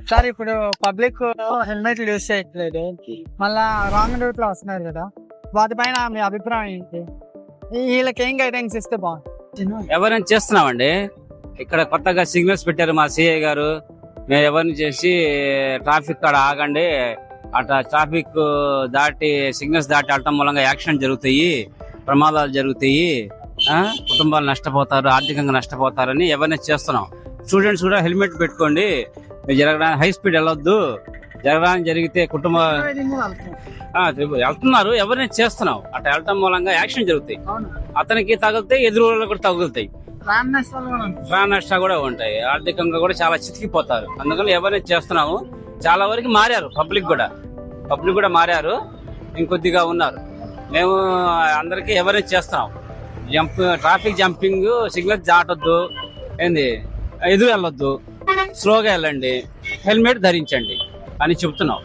Sir ఇప్పుడు public హెల్మెట్లు use చేయట్లేదు, మళ్ళా రాంగ్ రూట్ లో వస్తున్నారు కదా, వాటిపైన మీ అభిప్రాయం ఏంటి? వీళ్ళకి ఏం గైడెన్స్ ఇస్తే బాగుంది? ఎవరైనా చేస్తున్నామండి. ఇక్కడ కొత్తగా సిగ్నల్స్ పెట్టారు మా సిఐ గారు. మేము ఎవరిని చేసి ట్రాఫిక్ కాడ ఆగండి, అట్లా ట్రాఫిక్ దాటి సిగ్నల్స్ దాటి వెళ్ళటం మూలంగా యాక్సిడెంట్ జరుగుతాయి, ప్రమాదాలు జరుగుతాయి, కుటుంబాలు నష్టపోతారు, ఆర్థికంగా నష్టపోతారని ఎవరిని చేస్తున్నాం. స్టూడెంట్స్ కూడా హెల్మెట్ పెట్టుకోండి, జరగడానికి హై స్పీడ్ వెళ్ళొద్దు, జరగడానికి జరిగితే వెళ్తున్నారు, ఎవరిని చేస్తున్నాం. అట్లా వెళ్ళటం మూలంగా యాక్సిడెంట్ జరుగుతాయి, అతనికి తగులుతాయి, ఎదురు వాళ్ళకి కూడా తగులుతాయి, ప్రాణ నష్టాలు కూడా ఉంటాయి, ఆర్థికంగా కూడా చాలా చితికిపోతారు. అందుకని ఎవరిని చేస్తున్నాము. చాలా వరకు మారారు, పబ్లిక్ కూడా మారారు, ఇంకొద్దిగా ఉన్నారు. మేము అందరికి ఎవరిని చేస్తున్నాం. ట్రాఫిక్ జంపింగ్, సిగ్నల్ దాటొద్దు, ఎదురు వెళ్ళొద్దు, స్లోగా వెళ్ళండి, హెల్మెట్ ధరించండి అని చెప్తున్నాం.